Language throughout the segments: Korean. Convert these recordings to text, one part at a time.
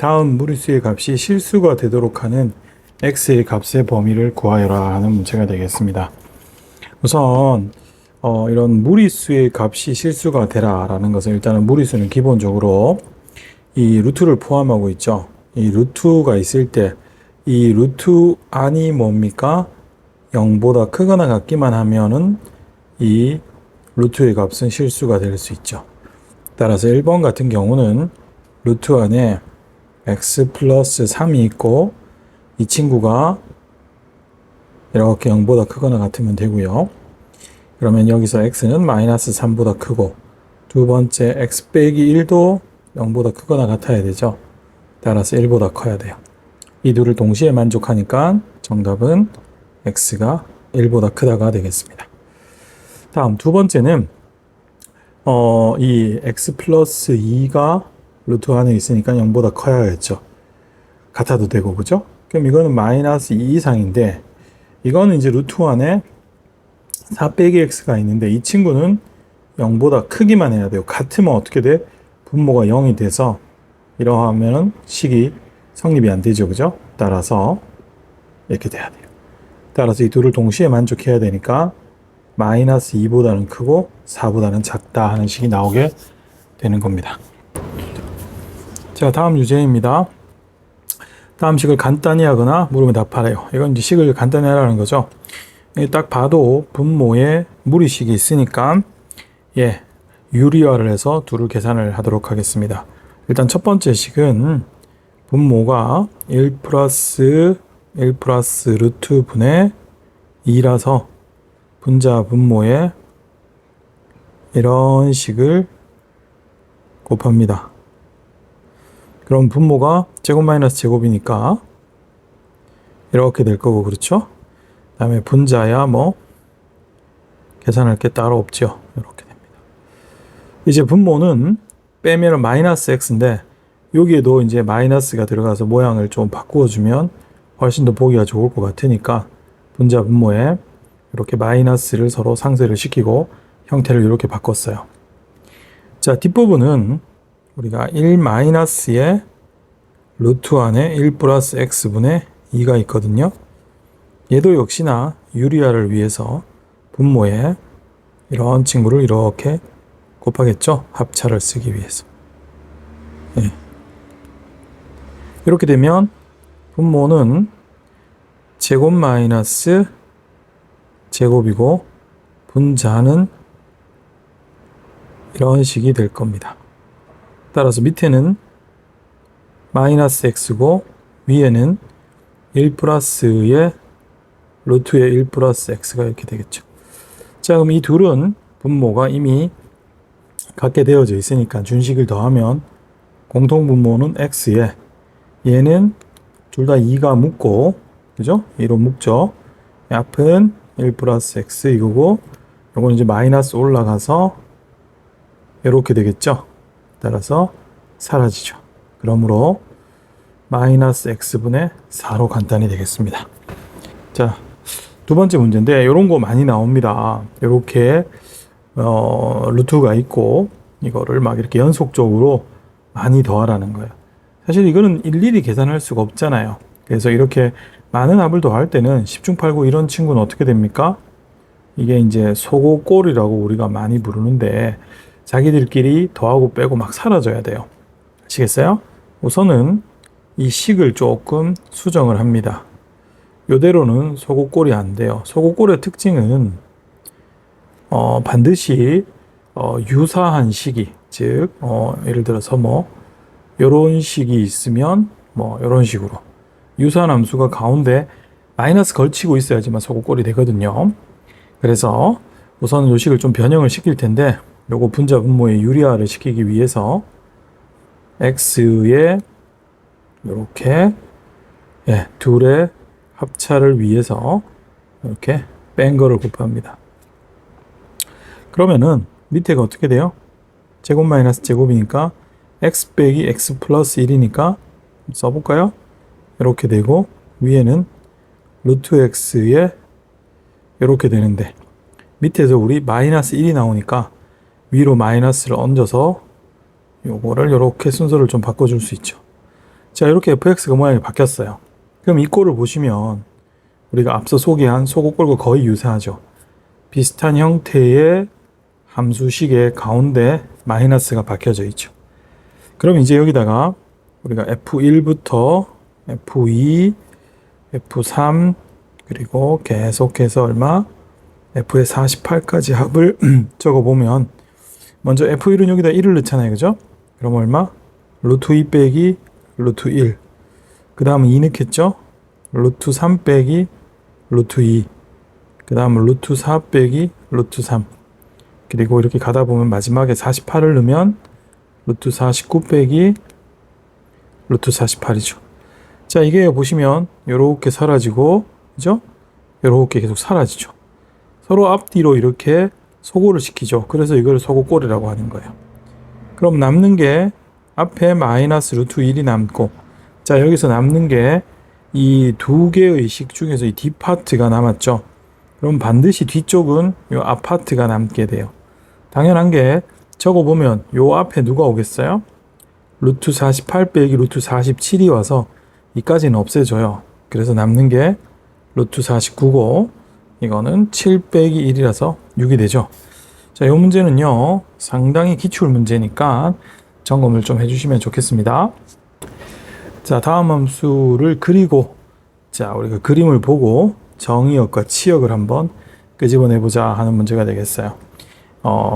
다음 무리수의 값이 실수가 되도록 하는 x의 값의 범위를 구하여라 하는 문제가 되겠습니다. 우선 이런 무리수의 값이 실수가 되라 라는 것은 일단은 무리수는 기본적으로 이 루트를 포함하고 있죠. 이 루트가 있을 때 이 루트 안이 뭡니까? 0보다 크거나 같기만 하면은 이 루트의 값은 실수가 될 수 있죠. 따라서 1번 같은 경우는 루트 안에 x 플러스 3이 있고 이 친구가 이렇게 0보다 크거나 같으면 되고요. 그러면 여기서 x는 마이너스 3보다 크고 두 번째 x 빼기 1도 0보다 크거나 같아야 되죠. 따라서 1보다 커야 돼요. 이 둘을 동시에 만족하니까 정답은 x가 1보다 크다가 되겠습니다. 다음 두 번째는 이 x 플러스 2가 루트 안에 있으니까 0보다 커야겠죠. 같아도 되고 그죠? 그럼 이거는 마이너스 2 이상인데 이거는 이제 루트 안에 4 빼기 x가 있는데 이 친구는 0보다 크기만 해야 돼요. 같으면 어떻게 돼? 분모가 0이 돼서 이러하면 식이 성립이 안 되죠. 그죠? 따라서 이렇게 돼야 돼요. 따라서 이 둘을 동시에 만족해야 되니까 마이너스 2보다는 크고 4보다는 작다 하는 식이 나오게 되는 겁니다. 자, 다음 유제입니다. 다음 식을 간단히 하거나 물으면 답하래요. 이건 이제 식을 간단히 하라는 거죠. 딱 봐도 분모에 무리식이 있으니까 유리화를 해서 둘을 계산을 하도록 하겠습니다. 일단 첫 번째 식은 분모가 1 플러스 루트 분의 2라서 분자 분모에 이런 식을 곱합니다. 그럼 분모가 제곱 마이너스 제곱이니까 이렇게 될 거고 그렇죠? 그 다음에 분자야 뭐 계산할 게 따로 없죠. 이렇게 됩니다. 이제 분모는 빼면 마이너스 x인데 여기에도 이제 마이너스가 들어가서 모양을 좀 바꾸어주면 훨씬 더 보기가 좋을 것 같으니까 분자 분모에 이렇게 마이너스를 서로 상쇄를 시키고 형태를 이렇게 바꿨어요. 자, 뒷부분은 우리가 1 마이너스의 루트 안에 1 플러스 x분의 2가 있거든요. 얘도 역시나 유리화를 위해서 분모에 이런 친구를 이렇게 곱하겠죠. 합차를 쓰기 위해서. 이렇게 되면 분모는 제곱 마이너스 제곱이고 분자는 이런 식이 될 겁니다. 따라서 밑에는 마이너스 x고 위에는 1 플러스의 루트의 1 플러스 x가 이렇게 되겠죠. 자, 그럼 이 둘은 분모가 이미 같게 되어져 있으니까 준식을 더하면 공통분모는 x에 얘는 둘 다 2가 묶고 그죠? 2로 묶죠. 앞은 1 플러스 x 이거고 요건 이제 마이너스 올라가서 이렇게 되겠죠. 따라서 사라지죠. 그러므로 마이너스 x분의 4로 간단히 되겠습니다. 자, 두 번째 문제인데 이런 거 많이 나옵니다. 이렇게 루트가 있고 이거를 막 이렇게 연속적으로 많이 더하라는 거예요. 사실 이거는 일일이 계산할 수가 없잖아요. 그래서 이렇게 많은 합을 더할 때는 10중 8구 이런 친구는 어떻게 됩니까? 이게 이제 소고꼴이라고 우리가 많이 부르는데 자기들끼리 더하고 빼고 막 사라져야 돼요. 아시겠어요? 우선은 이 식을 조금 수정을 합니다. 요대로는 소고꼴이 안 돼요. 소고꼴의 특징은 반드시 유사한 식이 즉 예를 들어서 뭐 요런 식이 있으면 뭐 요런 식으로 유사한 함수가 가운데 마이너스 걸치고 있어야지만 소고꼴이 되거든요. 그래서 우선 요 식을 좀 변형을 시킬 텐데 요거 분자 분모의 유리화를 시키기 위해서 x에 요렇게 둘의 합차를 위해서 이렇게 뺀 거를 곱합니다. 그러면은 밑에가 어떻게 돼요? 제곱 마이너스 제곱이니까 x 빼기 x 플러스 1이니까 써볼까요? 이렇게 되고 위에는 루트 x에 이렇게 되는데 밑에서 우리 마이너스 1이 나오니까 위로 마이너스를 얹어서 요거를 이렇게 순서를 좀 바꿔줄 수 있죠. 자, 이렇게 fx가 모양이 바뀌었어요. 그럼 이 꼴을 보시면 우리가 앞서 소개한 소고꼴과 거의 유사하죠. 비슷한 형태의 함수식의 가운데 마이너스가 박혀져 있죠. 그럼 이제 여기다가 우리가 F1부터 F2, F3 그리고 계속해서 얼마? F의 48까지 합을 적어보면 먼저 F1은 여기다 1을 넣잖아요. 그죠? 그럼 얼마? 루트 2 빼기 루트 1. 그 다음은 2 넣겠죠? 루트 3 빼기 루트 2. 그 다음은 루트 4 빼기 루트 3. 그리고 이렇게 가다 보면 마지막에 48을 넣으면 루트 49 빼기 루트 48이죠. 자, 이게 보시면 요렇게 사라지고, 그죠? 요렇게 계속 사라지죠. 서로 앞뒤로 이렇게 소고를 시키죠. 그래서 이걸 소고꼴이라고 하는 거예요. 그럼 남는 게 앞에 마이너스 루트 1이 남고, 자, 여기서 남는 게 이 두 개의 식 중에서 이 D파트가 남았죠. 그럼 반드시 뒤쪽은 요 앞파트가 남게 돼요. 당연한 게 적어보면 요 앞에 누가 오겠어요? 루트 48 빼기 루트 47이 와서 이까지는 없애줘요. 그래서 남는 게 루트 49고 이거는 7 빼기 1이라서 6이 되죠. 자, 이 문제는요 상당히 기출 문제니까 점검을 좀 해주시면 좋겠습니다. 자, 다음 함수를 그리고 자, 우리가 그림을 보고 정의역과 치역을 한번 끄집어내보자 하는 문제가 되겠어요.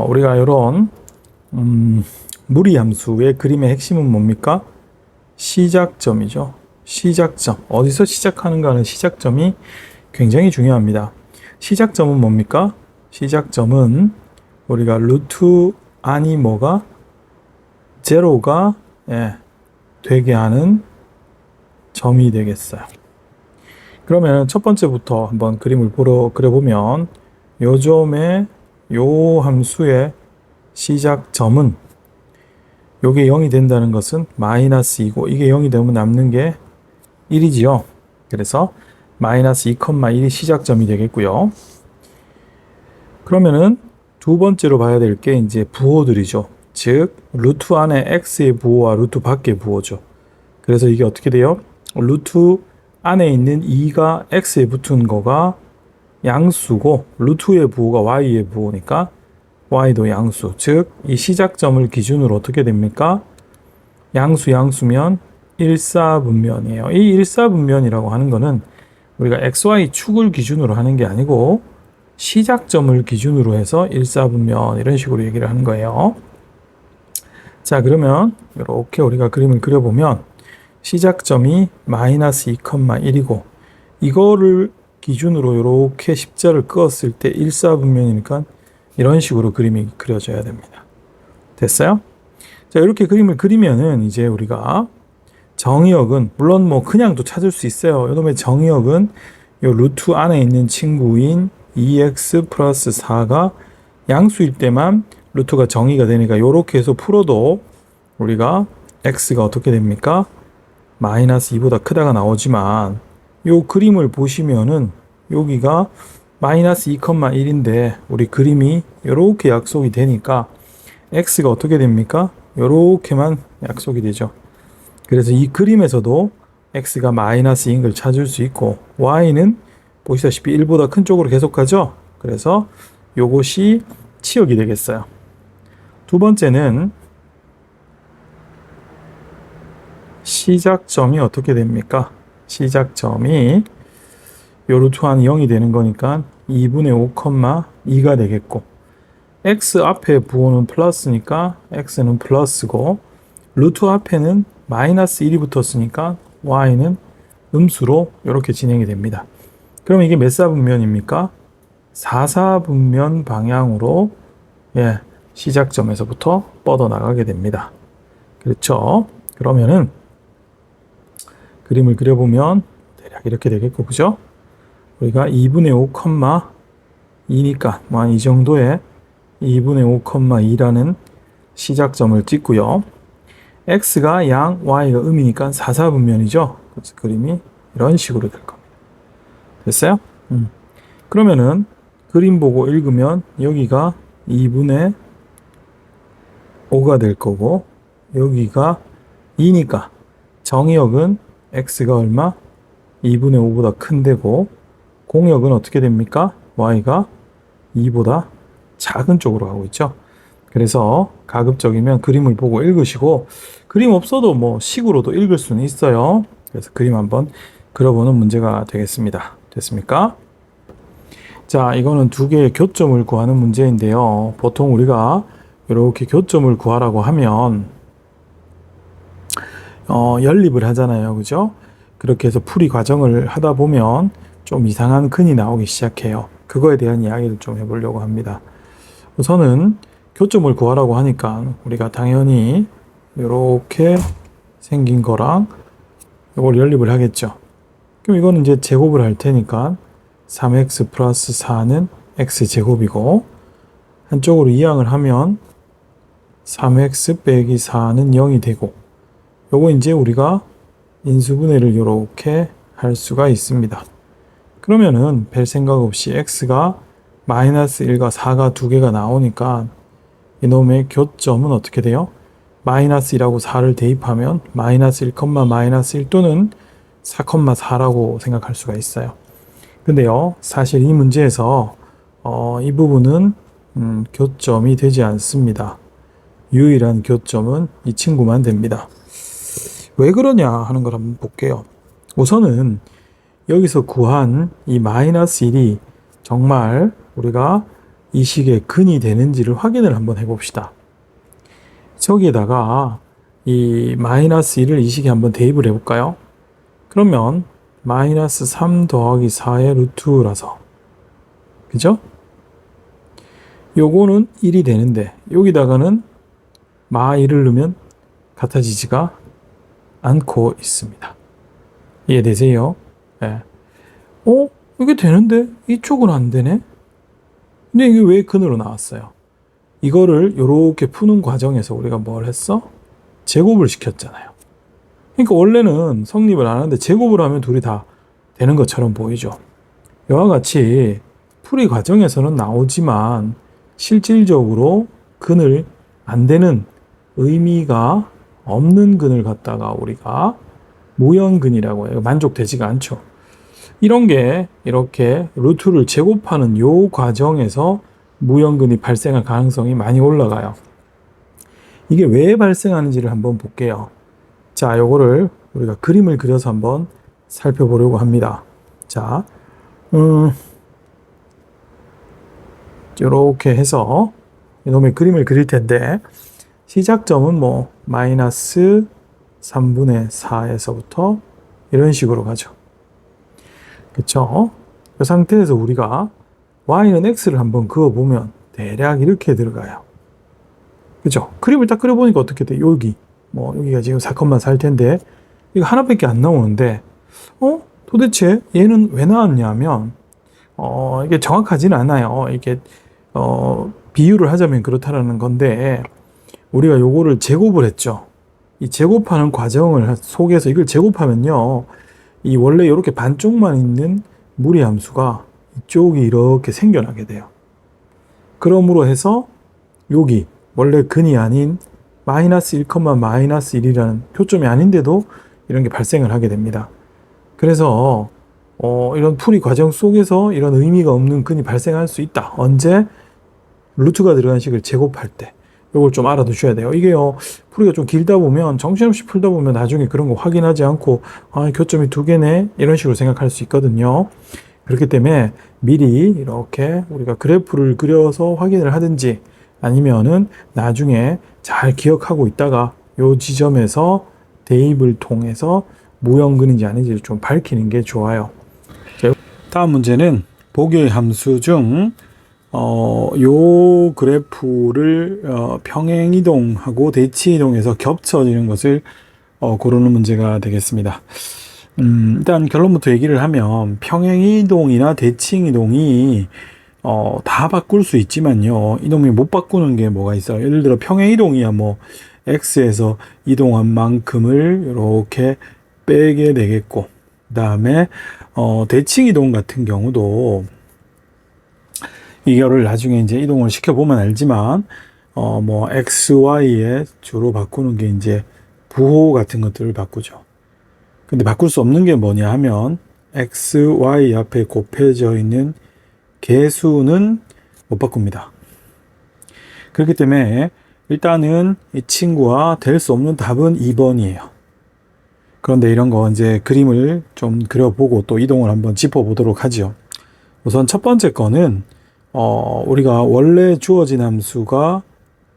우리가 이런 무리함수의 그림의 핵심은 뭡니까? 시작점이죠. 시작점. 어디서 시작하는가 하는 시작점이 굉장히 중요합니다. 시작점은 뭡니까? 시작점은 우리가 루트 안이 뭐가? 제로가 되게 하는 점이 되겠어요. 그러면 첫 번째부터 한번 그림을 그려보면 요 점의 요 함수의 시작점은 요게 0이 된다는 것은 마이너스 2고 이게 0이 되면 남는 게 1이지요. 그래서 마이너스 2,1이 시작점이 되겠고요. 그러면은 두 번째로 봐야 될 게 이제 부호들이죠. 즉 루트 안에 x의 부호와 루트 밖의 부호죠. 그래서 이게 어떻게 돼요? 루트 안에 있는 2가 x에 붙은 거가 양수고 루트의 부호가 y의 부호니까 y도 양수. 즉 이 시작점을 기준으로 어떻게 됩니까? 양수면 일사분면이에요. 이 일사분면이라고 하는 거는 우리가 xy 축을 기준으로 하는 게 아니고 시작점을 기준으로 해서 일사분면 이런 식으로 얘기를 하는 거예요. 자, 그러면 이렇게 우리가 그림을 그려보면 시작점이 마이너스 2,1이고 이거를 기준으로 이렇게 십자를 그었을 때 일사분면이니까 이런 식으로 그림이 그려져야 됩니다. 됐어요? 자, 이렇게 그림을 그리면은 이제 우리가 정의역은 물론 뭐 그냥도 찾을 수 있어요. 이놈의 정의역은 요 루트 안에 있는 친구인 2x 플러스 4가 양수일 때만 루트가 정의가 되니까 이렇게 해서 풀어도 우리가 x가 어떻게 됩니까? 마이너스 2보다 크다가 나오지만 요 그림을 보시면은 여기가 마이너스 2,1인데 우리 그림이 이렇게 약속이 되니까 x가 어떻게 됩니까? 이렇게만 약속이 되죠. 그래서 이 그림에서도 x가 마이너스 2인 걸 찾을 수 있고 y는 보시다시피 1보다 큰 쪽으로 계속 가죠. 그래서 요것이 치역이 되겠어요. 두 번째는 시작점이 어떻게 됩니까? 시작점이 요 루트 안이 0이 되는 거니까 2분의 5,2가 되겠고 x 앞에 부호는 플러스니까 x는 플러스고 루트 앞에는 마이너스 1이 붙었으니까 y는 음수로 이렇게 진행이 됩니다. 그럼 이게 몇 사분면입니까? 4사분면 방향으로 시작점에서부터 뻗어나가게 됩니다. 그렇죠? 그러면은 그림을 그려보면 대략 이렇게 되겠고, 그죠? 우리가 2분의 5,2니까 뭐 한 이 정도의 2분의 5,2라는 시작점을 찍고요. x가 양, y가 음이니까 4사분면이죠. 그래서 그림이 이런 식으로 될 겁니다. 됐어요? 그러면은 그림 보고 읽으면 여기가 2분의 5가 될 거고 여기가 2니까 정의역은 x가 얼마? 2분의 5보다 큰 데고, 공역은 어떻게 됩니까? y가 2보다 작은 쪽으로 가고 있죠. 그래서 가급적이면 그림을 보고 읽으시고, 그림 없어도 뭐 식으로도 읽을 수는 있어요. 그래서 그림 한번 그려보는 문제가 되겠습니다. 됐습니까? 자, 이거는 두 개의 교점을 구하는 문제인데요. 보통 우리가 이렇게 교점을 구하라고 하면 연립을 하잖아요. 그죠? 그렇게 해서 풀이 과정을 하다 보면 좀 이상한 근이 나오기 시작해요. 그거에 대한 이야기를 좀 해보려고 합니다. 우선은 교점을 구하라고 하니까 우리가 당연히 이렇게 생긴 거랑 이걸 연립을 하겠죠. 그럼 이거는 이제 제곱을 할 테니까 3x 플러스 4는 x제곱이고, 한쪽으로 이항을 하면 3x 빼기 4는 0이 되고, 요거 이제 우리가 인수분해를 이렇게 할 수가 있습니다. 그러면은 별 생각 없이 x가 마이너스 1과 4가 두 개가 나오니까 이놈의 교점은 어떻게 돼요? 마이너스 1하고 4를 대입하면 마이너스 1, 마이너스 1 또는 4,4라고 생각할 수가 있어요. 근데요, 사실 이 문제에서 이 부분은 교점이 되지 않습니다. 유일한 교점은 이 친구만 됩니다. 왜 그러냐 하는 걸 한번 볼게요. 우선은 여기서 구한 이 마이너스 1이 정말 우리가 이 식의 근이 되는지를 확인을 한번 해봅시다. 저기에다가 이 마이너스 1을 이 식에 한번 대입을 해볼까요? 그러면 마이너스 3 더하기 4의 루트라서, 그죠? 요거는 1이 되는데 여기다가는 마 1을 넣으면 같아지지가 않고 있습니다. 이해되세요? 네. 이게 되는데 이쪽은 안 되네? 근데 이게 왜 근으로 나왔어요? 이거를 이렇게 푸는 과정에서 우리가 뭘 했어? 제곱을 시켰잖아요. 그러니까 원래는 성립을 안 하는데 제곱을 하면 둘이 다 되는 것처럼 보이죠. 이와 같이 풀이 과정에서는 나오지만 실질적으로 근을 안 되는, 의미가 없는 근을 갖다가 우리가 무형근이라고 해요. 만족되지가 않죠. 이런 게 이렇게 루트를 제곱하는 요 과정에서 무형근이 발생할 가능성이 많이 올라가요. 이게 왜 발생하는지를 한번 볼게요. 자, 요거를 우리가 그림을 그려서 한번 살펴보려고 합니다. 자, 이렇게 해서 이놈의 그림을 그릴 텐데, 시작점은 뭐 마이너스 3분의 4에서부터 이런 식으로 가죠. 그쵸? 이 상태에서 우리가 y는 x를 한번 그어보면 대략 이렇게 들어가요. 그죠? 그림을 딱 그려보니까 어떻게 돼? 여기가 지금 4,4일 텐데 이거 하나밖에 안 나오는데 도대체 얘는 왜 나왔냐면 이게 정확하지는 않아요. 이게 비유를 하자면 그렇다라는 건데, 우리가 요거를 제곱을 했죠. 이 제곱하는 과정을 속에서 이걸 제곱하면요, 이 원래 이렇게 반쪽만 있는 무리 함수가 이쪽이 이렇게 생겨나게 돼요. 그러므로 해서 여기 원래 근이 아닌 마이너스 1, 마이너스 1이라는 교점이 아닌데도 이런 게 발생을 하게 됩니다. 그래서 이런 풀이 과정 속에서 이런 의미가 없는 근이 발생할 수 있다. 언제? 루트가 들어간 식을 제곱할 때. 이걸 좀 알아두셔야 돼요. 이게요, 풀이가 좀 길다 보면, 정신없이 풀다 보면 나중에 그런 거 확인하지 않고, 교점이 두 개네? 이런 식으로 생각할 수 있거든요. 그렇기 때문에 미리 이렇게 우리가 그래프를 그려서 확인을 하든지, 아니면은 나중에 잘 기억하고 있다가 요 지점에서 대입을 통해서 무형근인지 아닌지를 좀 밝히는 게 좋아요. 다음 문제는 보기의 함수 중 요 그래프를 평행이동하고 대치이동해서 겹쳐지는 것을 고르는 문제가 되겠습니다. 일단 결론부터 얘기를 하면 평행이동이나 대칭이동이 다 바꿀 수 있지만요, 이놈이 못 바꾸는 게 뭐가 있어요. 예를 들어 평행이동이야 뭐 x에서 이동한 만큼을 이렇게 빼게 되겠고, 그 다음에 대칭이동 같은 경우도 이거를 나중에 이제 이동을 시켜보면 알지만, 뭐, x, y에 주로 바꾸는 게 이제 부호 같은 것들을 바꾸죠. 근데 바꿀 수 없는 게 뭐냐 하면 x, y 앞에 곱해져 있는 개수는 못 바꿉니다. 그렇기 때문에 일단은 이 친구와 될 수 없는 답은 2번이에요. 그런데 이런 거 이제 그림을 좀 그려보고 또 이동을 한번 짚어보도록 하죠. 우선 첫 번째 거는 우리가 원래 주어진 함수가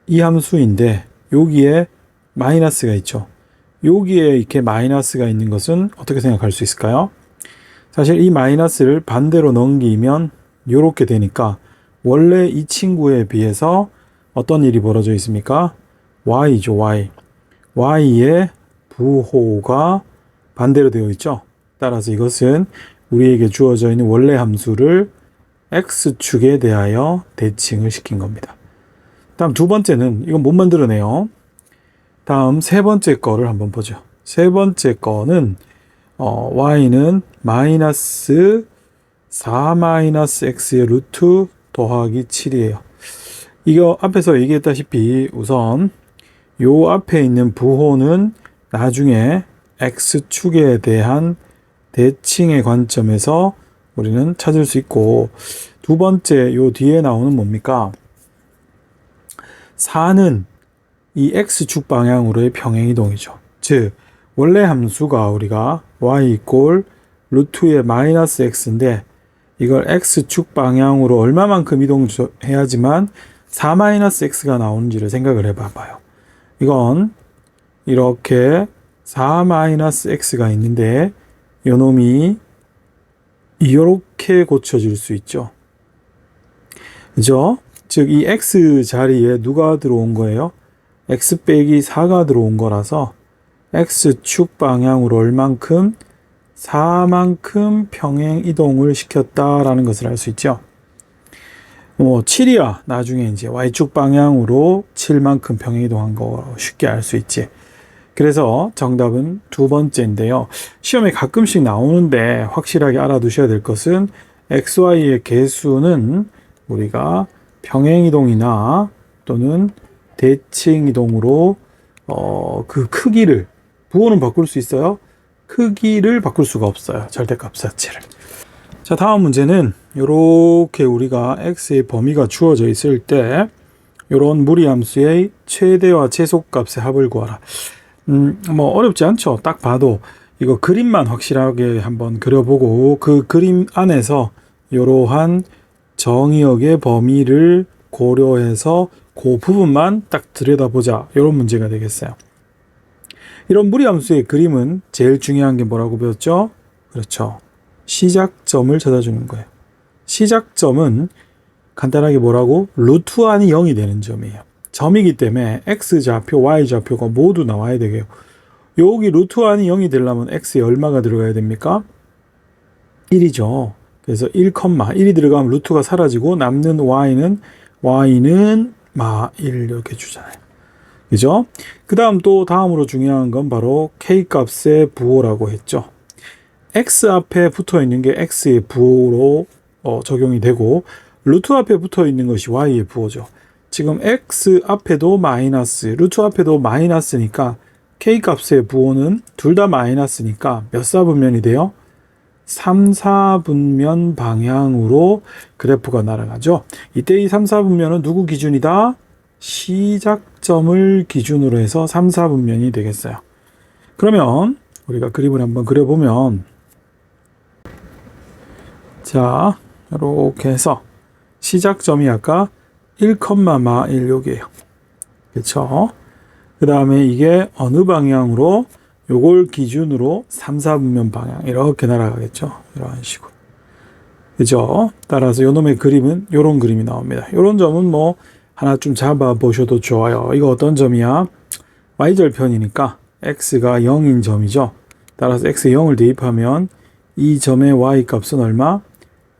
이 함수인데 여기에 마이너스가 있죠. 여기에 이렇게 마이너스가 있는 것은 어떻게 생각할 수 있을까요? 사실 이 마이너스를 반대로 넘기면 이렇게 되니까 원래 이 친구에 비해서 어떤 일이 벌어져 있습니까? y죠, y. y의 부호가 반대로 되어 있죠. 따라서 이것은 우리에게 주어져 있는 원래 함수를 x축에 대하여 대칭을 시킨 겁니다. 다음 두 번째는 이건 못 만들어내요. 다음 세 번째 거를 한번 보죠. 세 번째 거는 y는 마이너스 4-x의 루트 더하기 7이에요. 이거 앞에서 얘기했다시피 우선 요 앞에 있는 부호는 나중에 x축에 대한 대칭의 관점에서 우리는 찾을 수 있고, 두 번째 요 뒤에 나오는 뭡니까? 4는 이 x축 방향으로의 평행이동이죠. 즉 원래 함수가 우리가 y 이꼴 루트의 마이너스 x인데 이걸 x축 방향으로 얼마만큼 이동해야지만 4-x가 나오는지를 생각을 해봐봐요. 이건 이렇게 4-x가 있는데 요놈이 이렇게 고쳐질 수 있죠. 그죠? 즉 이 x 자리에 누가 들어온 거예요? x 빼기 4가 들어온 거라서 x축 방향으로 얼만큼 4만큼 평행 이동을 시켰다라는 것을 알 수 있죠. 7이야 나중에 이제 y축 방향으로 7만큼 평행 이동한 거 쉽게 알 수 있지. 그래서 정답은 두 번째인데요. 시험에 가끔씩 나오는데 확실하게 알아두셔야 될 것은 xy의 개수는 우리가 평행이동이나 또는 대칭이동으로 그 크기를, 부호는 바꿀 수 있어요. 크기를 바꿀 수가 없어요. 절대값 자체를. 자, 다음 문제는 이렇게 우리가 x의 범위가 주어져 있을 때 이런 무리함수의 최대와 최소값의 합을 구하라. 뭐 어렵지 않죠. 딱 봐도 이거 그림만 확실하게 한번 그려보고 그 그림 안에서 이러한 정의역의 범위를 고려해서 그 부분만 딱 들여다보자. 이런 문제가 되겠어요. 이런 무리함수의 그림은 제일 중요한 게 뭐라고 배웠죠? 그렇죠. 시작점을 찾아주는 거예요. 시작점은 간단하게 뭐라고? 루트 안이 0이 되는 점이에요. 점이기 때문에 x좌표, y좌표가 모두 나와야 되고요. 여기 루트 안이 0이 되려면 x에 얼마가 들어가야 됩니까? 1이죠. 그래서 1,1이 들어가면 루트가 사라지고 남는 y는 마1 이렇게 주잖아요. 그죠? 그 다음 또 다음으로 중요한 건 바로 k값의 부호라고 했죠. x 앞에 붙어 있는 게 x의 부호로 적용이 되고 루트 앞에 붙어 있는 것이 y의 부호죠. 지금 x 앞에도 마이너스, 루트 앞에도 마이너스니까 k값의 부호는 둘 다 마이너스니까 몇 사분면이 돼요? 3, 4분면 방향으로 그래프가 날아가죠. 이때 이 3, 4분면은 누구 기준이다? 시작점을 기준으로 해서 3, 4분면이 되겠어요. 그러면 우리가 그림을 한번 그려보면 자, 이렇게 해서 시작점이 아까 1,1 여기에요. 그렇죠? 그 다음에 이게 어느 방향으로 요걸 기준으로 3, 4분면 방향 이렇게 날아가겠죠. 이런 식으로. 그죠? 따라서 요놈의 그림은 요런 그림이 나옵니다. 요런 점은 뭐 하나 좀 잡아 보셔도 좋아요. 이거 어떤 점이야? y절편이니까 x가 0인 점이죠. 따라서 x에 0을 대입하면 이 점의 y 값은 얼마?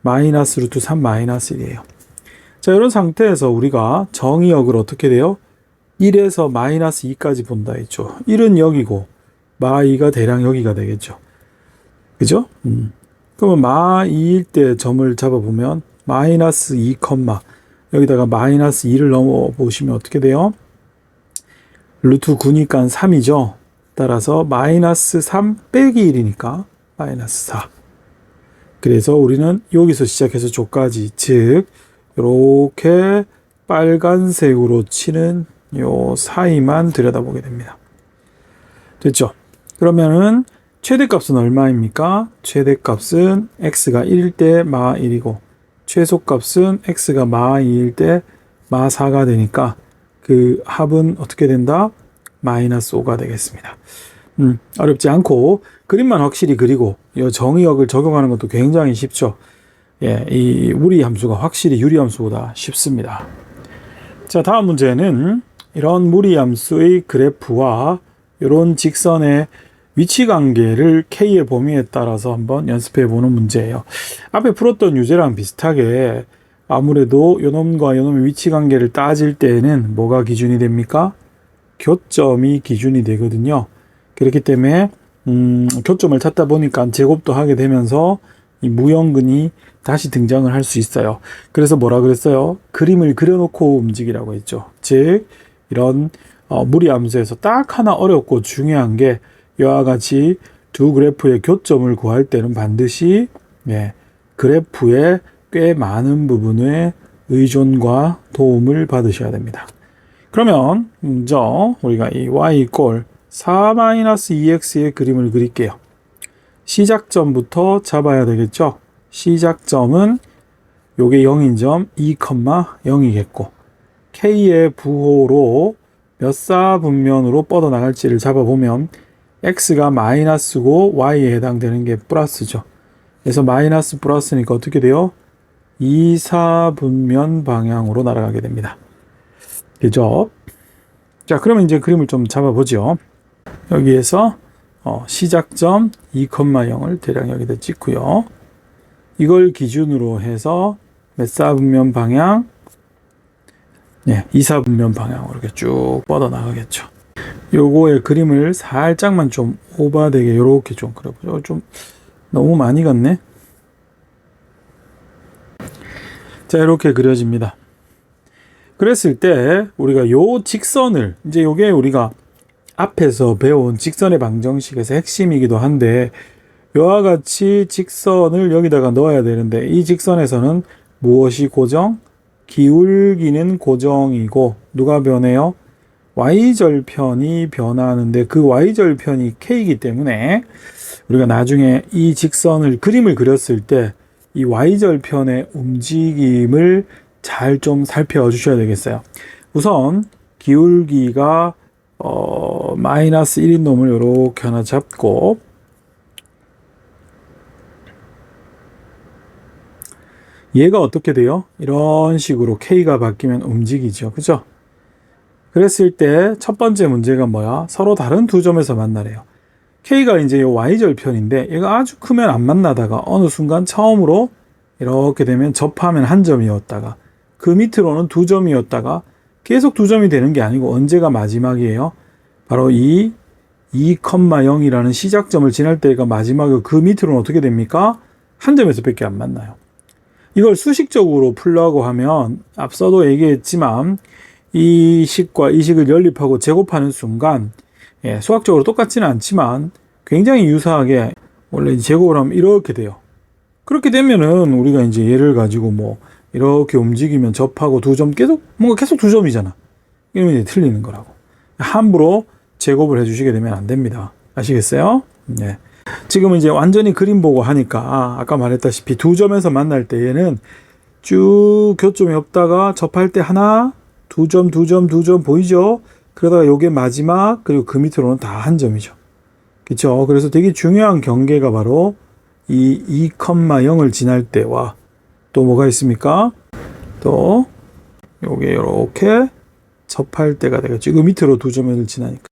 마이너스 루트 3 마이너스 1이에요. 자, 이런 상태에서 우리가 정의역을 어떻게 돼요? 1에서 마이너스 2까지 본다 했죠. 1은 여기고 마2가 대략 여기가 되겠죠. 그죠? 그러면 마2일 때 점을 잡아보면 마이너스 2, 여기다가 마이너스 2를 넣어보시면 어떻게 돼요? 루트 9니까 3이죠. 따라서 마이너스 3 빼기 1이니까 마이너스 4. 그래서 우리는 여기서 시작해서 조까지, 즉 이렇게 빨간색으로 치는 요 사이만 들여다보게 됩니다. 됐죠? 그러면은 최대값은 얼마입니까? 최대값은 x가 1일 때 마 1이고 최소값은 x가 마 2일 때 마 4가 되니까 그 합은 어떻게 된다? 마이너스 5가 되겠습니다. 어렵지 않고 그림만 확실히 그리고 이 정의역을 적용하는 것도 굉장히 쉽죠. 예, 이 무리 함수가 확실히 유리 함수보다 쉽습니다. 자, 다음 문제는 이런 무리 함수의 그래프와 이런 직선의 위치 관계를 K의 범위에 따라서 한번 연습해 보는 문제예요. 앞에 풀었던 유제랑 비슷하게 아무래도 요놈과 요놈의 위치 관계를 따질 때에는 뭐가 기준이 됩니까? 교점이 기준이 되거든요. 그렇기 때문에 교점을 찾다 보니까 제곱도 하게 되면서 이 무형근이 다시 등장을 할 수 있어요. 그래서 뭐라 그랬어요? 그림을 그려놓고 움직이라고 했죠. 즉 이런 무리 함수에서 딱 하나 어렵고 중요한 게 이와 같이 두 그래프의 교점을 구할 때는 반드시 그래프의 꽤 많은 부분의 의존과 도움을 받으셔야 됩니다. 그러면 먼저 우리가 이 y 꼴 4-2x의 그림을 그릴게요. 시작점부터 잡아야 되겠죠. 시작점은 요게 0인 점 2,0이겠고 k의 부호로 몇 사분면으로 뻗어나갈지를 잡아보면 x가 마이너스고 y에 해당되는 게 플러스죠. 그래서 마이너스 플러스니까 어떻게 돼요? 2사분면 방향으로 날아가게 됩니다. 그죠? 자, 그러면 이제 그림을 좀 잡아보죠. 여기에서 시작점 2,0을 대략 여기다 찍고요. 이걸 기준으로 해서 몇 사분면 방향? 2사분면 방향으로 이렇게 쭉 뻗어나가겠죠. 요거의 그림을 살짝만 좀 오버되게 요렇게 좀 그려보죠. 좀 너무 많이 갔네. 자, 이렇게 그려집니다. 그랬을 때 우리가 요 직선을 이제 요게 우리가 앞에서 배운 직선의 방정식에서 핵심이기도 한데 요와 같이 직선을 여기다가 넣어야 되는데 이 직선에서는 무엇이 고정? 기울기는 고정이고 누가 변해요? y절편이 변하는데 그 y절편이 k이기 때문에 우리가 나중에 이 직선을 그림을 그렸을 때 이 y절편의 움직임을 잘 좀 살펴주셔야 되겠어요. 우선 기울기가 마이너스 1인 놈을 이렇게 하나 잡고 얘가 어떻게 돼요? 이런 식으로 k가 바뀌면 움직이죠. 그죠? 그랬을 때 첫 번째 문제가 뭐야? 서로 다른 두 점에서 만나래요. k가 이제 이 y절편인데 얘가 아주 크면 안 만나다가 어느 순간 처음으로 이렇게 되면 접하면 한 점이었다가 그 밑으로는 두 점이었다가 계속 두 점이 되는 게 아니고 언제가 마지막이에요? 바로 이 2,0이라는 시작점을 지날 때가 마지막이고 그 밑으로는 어떻게 됩니까? 한 점에서 밖에 안 만나요. 이걸 수식적으로 풀려고 하면 앞서도 얘기했지만 이 식과 이 식을 연립하고 제곱하는 순간 수학적으로 똑같지는 않지만 굉장히 유사하게 원래 제곱을 하면 이렇게 돼요. 그렇게 되면은 우리가 이제 얘를 가지고 뭐 이렇게 움직이면 접하고 두 점 뭔가 계속 두 점이잖아. 이러면 이제 틀리는 거라고. 함부로 제곱을 해주시게 되면 안 됩니다. 아시겠어요? 네. 지금 이제 완전히 그림 보고 하니까 아까 말했다시피 두 점에서 만날 때 얘는 쭉 교점이 없다가 접할 때 하나, 두 점 보이죠? 그러다가 요게 마지막 그리고 그 밑으로는 다 한 점이죠. 그렇죠? 그래서 되게 중요한 경계가 바로 이 2,0을 지날 때와 또 뭐가 있습니까? 또 요게 이렇게 접할 때가 되겠죠. 이거 밑으로 두 점을 지나니까.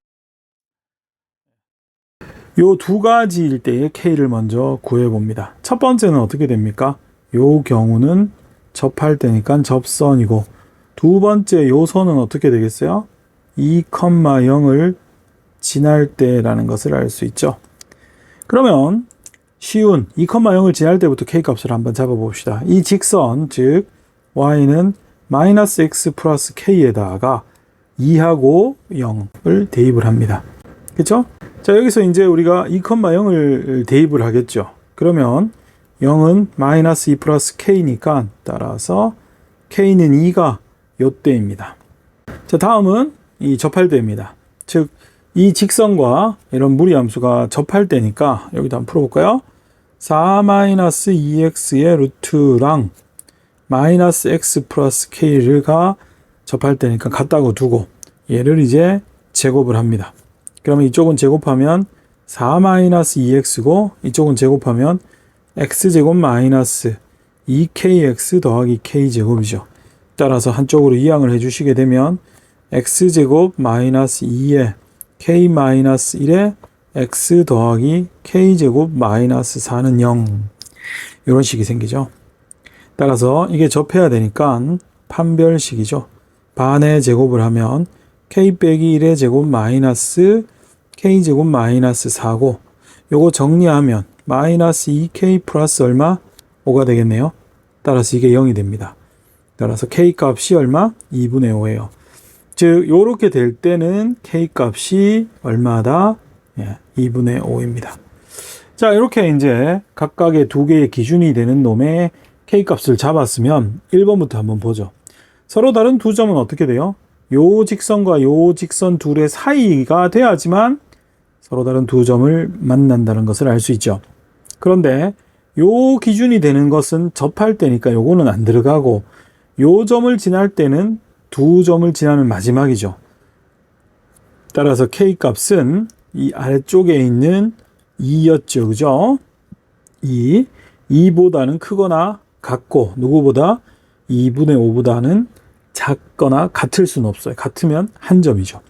요 두 가지일 때의 K를 먼저 구해봅니다. 첫 번째는 어떻게 됩니까? 요 경우는 접할 때니까 접선이고 두 번째 요 선은 어떻게 되겠어요? 2,0을 지날 때라는 것을 알 수 있죠. 그러면 쉬운 2,0을 지날 때부터 K값을 한번 잡아봅시다. 이 직선, 즉 Y는 마이너스 X 플러스 K에다가 2하고 0을 대입을 합니다. 그렇죠? 자, 여기서 이제 우리가 2,0을 대입을 하겠죠. 그러면 0은 마이너스 2 플러스 k니까 따라서 k는 2가 요때입니다. 자, 다음은 이 접할 때입니다. 즉, 이 직선과 이런 무리함수가 접할 때니까 여기도 한번 풀어볼까요? 4-2x의 루트랑 마이너스 x 플러스 k가 접할 때니까 같다고 두고 얘를 이제 제곱을 합니다. 그러면 이쪽은 제곱하면 4-2x고 이쪽은 제곱하면 x제곱 마이너스 2kx 더하기 k제곱이죠. 따라서 한쪽으로 이항을 해주시게 되면 x제곱 마이너스 2에 k 마이너스 1에 x 더하기 k제곱 마이너스 4는 0 이런 식이 생기죠. 따라서 이게 접해야 되니까 판별식이죠. 반의 제곱을 하면 k 빼기 1의 제곱 마이너스 k제곱 마이너스 4고 요거 정리하면 마이너스 2k 플러스 얼마? 5가 되겠네요. 따라서 이게 0이 됩니다. 따라서 k 값이 얼마? 2분의 5예요. 즉 요렇게 될 때는 k 값이 얼마다? 2분의 5입니다. 자, 이렇게 이제 각각의 두 개의 기준이 되는 놈의 k 값을 잡았으면 1번부터 한번 보죠. 서로 다른 두 점은 어떻게 돼요? 요 직선과 요 직선 둘의 사이가 돼야지만 서로 다른 두 점을 만난다는 것을 알 수 있죠. 그런데 요 기준이 되는 것은 접할 때니까 요거는 안 들어가고 요 점을 지날 때는 두 점을 지나는 마지막이죠. 따라서 k 값은 이 아래쪽에 있는 2였죠. 그죠? 2보다는 크거나 같고 누구보다 2분의 5보다는 작거나 같을 수는 없어요. 같으면 한 점이죠.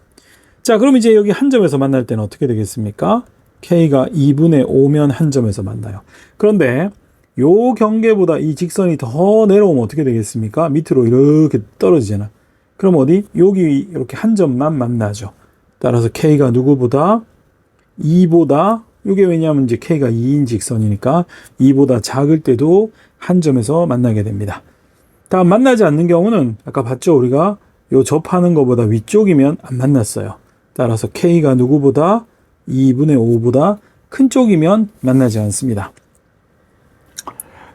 자, 그럼 이제 여기 한 점에서 만날 때는 어떻게 되겠습니까? k가 2분의 5면 한 점에서 만나요. 그런데 요 경계보다 이 직선이 더 내려오면 어떻게 되겠습니까? 밑으로 이렇게 떨어지잖아. 그럼 어디? 여기 이렇게 한 점만 만나죠. 따라서 k가 누구보다 2보다 이게 왜냐하면 이제 k가 2인 직선이니까 2보다 작을 때도 한 점에서 만나게 됩니다. 다음 만나지 않는 경우는 아까 봤죠? 우리가 요 접하는 것보다 위쪽이면 안 만났어요. 따라서 k가 누구보다 2분의 5보다 큰 쪽이면 만나지 않습니다.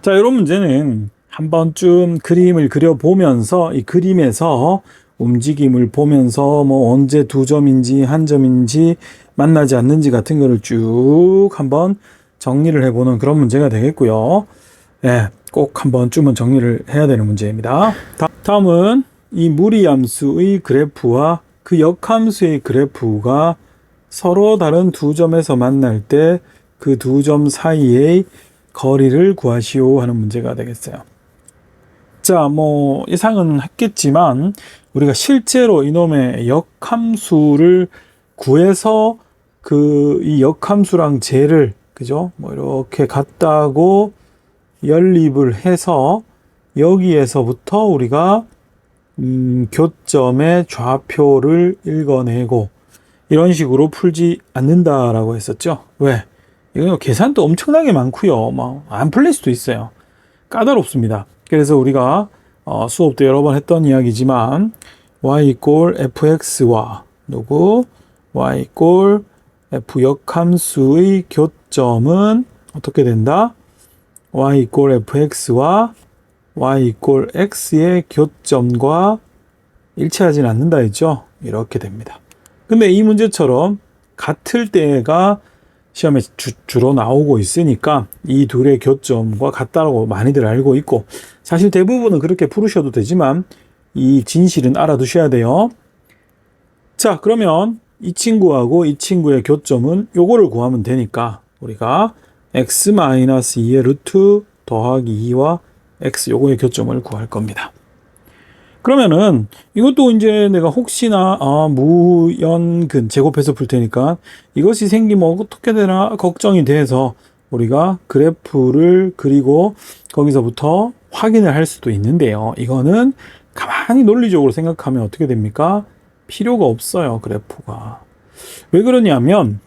자, 이런 문제는 한 번쯤 그림을 그려보면서 이 그림에서 움직임을 보면서 뭐 언제 두 점인지 한 점인지 만나지 않는지 같은 거를 쭉 한번 정리를 해보는 그런 문제가 되겠고요. 네, 꼭 한 번쯤은 정리를 해야 되는 문제입니다. 다음은 이 무리함수의 그래프와 그 역함수의 그래프가 서로 다른 두 점에서 만날 때 그 두 점 사이의 거리를 구하시오 하는 문제가 되겠어요. 자, 뭐 예상은 했겠지만 우리가 실제로 이놈의 역함수를 구해서 그 이 역함수랑 쟤를 그죠? 뭐 이렇게 갖다고 연립을 해서 여기에서부터 우리가 교점의 좌표를 읽어내고 이런 식으로 풀지 않는다라고 했었죠. 왜? 이거 계산도 엄청나게 많고요. 뭐 안 풀릴 수도 있어요. 까다롭습니다. 그래서 우리가 수업 때 여러 번 했던 이야기지만 y 이꼴 fx와 누구 y 이꼴 f 역함수의 교점은 어떻게 된다? y 이꼴 fx와 y 이꼴 x의 교점과 일치하진 않는다 했죠. 이렇게 됩니다. 근데 이 문제처럼 같을 때가 시험에 주로 나오고 있으니까 이 둘의 교점과 같다고 많이들 알고 있고 사실 대부분은 그렇게 풀으셔도 되지만 이 진실은 알아두셔야 돼요. 자, 그러면 이 친구하고 이 친구의 교점은 요거를 구하면 되니까 우리가 x-2의 루트 더하기 2와 x 요거의 교점을 구할 겁니다. 그러면은 이것도 이제 내가 혹시나 무연근 제곱해서 풀 테니까 이것이 생기면 어떻게 되나 걱정이 돼서 우리가 그래프를 그리고 거기서부터 확인을 할 수도 있는데요. 이거는 가만히 논리적으로 생각하면 어떻게 됩니까? 필요가 없어요. 그래프가. 왜 그러냐면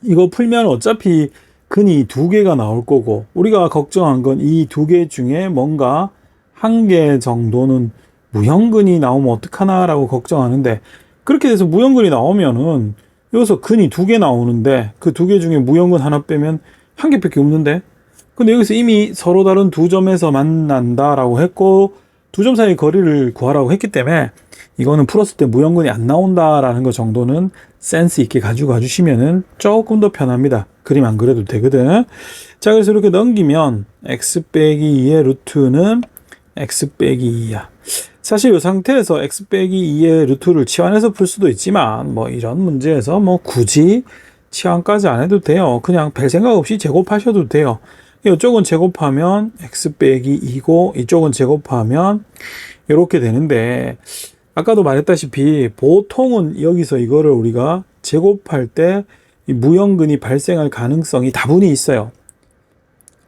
이거 풀면 어차피 근이 두 개가 나올 거고 우리가 걱정한 건 이 두 개 중에 뭔가 한 개 정도는 무형근이 나오면 어떡하나 라고 걱정하는데 그렇게 돼서 무형근이 나오면은 여기서 근이 2개 나오는데 그 2개 중에 무형근 하나 빼면 1개밖에 없는데, 근데 여기서 이미 서로 다른 두 점에서 만난다라고 했고 2점 사이의 거리를 구하라고 했기 때문에 이거는 풀었을 때 무형근이 안 나온다라는 거 정도는 센스 있게 가지고 가주시면은 조금 더 편합니다. 그림 안 그려도 되거든. 자, 그래서 이렇게 넘기면 x 빼기 2의 루트는 x 빼기 2야. 사실 이 상태에서 x 빼기 2의 루트를 치환해서 풀 수도 있지만 뭐 이런 문제에서 뭐 굳이 치환까지 안 해도 돼요. 그냥 별 생각 없이 제곱하셔도 돼요. 이쪽은 제곱하면 x 빼기 2고 이쪽은 제곱하면 이렇게 되는데, 아까도 말했다시피 보통은 여기서 이거를 우리가 제곱할 때 이 무형근이 발생할 가능성이 다분히 있어요.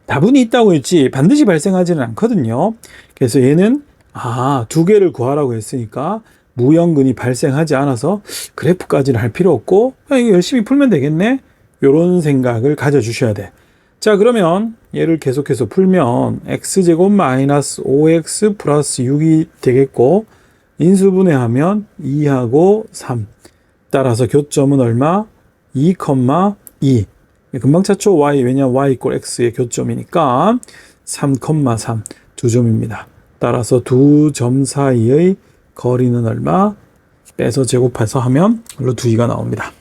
다분히 있다고 했지 반드시 발생하지는 않거든요. 그래서 얘는 2개를 구하라고 했으니까 무형근이 발생하지 않아서 그래프까지는 할 필요 없고 그냥 열심히 풀면 되겠네, 이런 생각을 가져주셔야 돼. 자, 그러면 얘를 계속해서 풀면 x제곱 마이너스 5x 플러스 6이 되겠고 인수분해하면 2하고 3, 따라서 교점은 얼마? 2,2. 금방 찾죠? y, 왜냐면 y 이꼴 x의 교점이니까 3,3 두 점입니다. 따라서 두 점 사이의 거리는 얼마? 빼서 제곱해서 하면 루트 2가 나옵니다.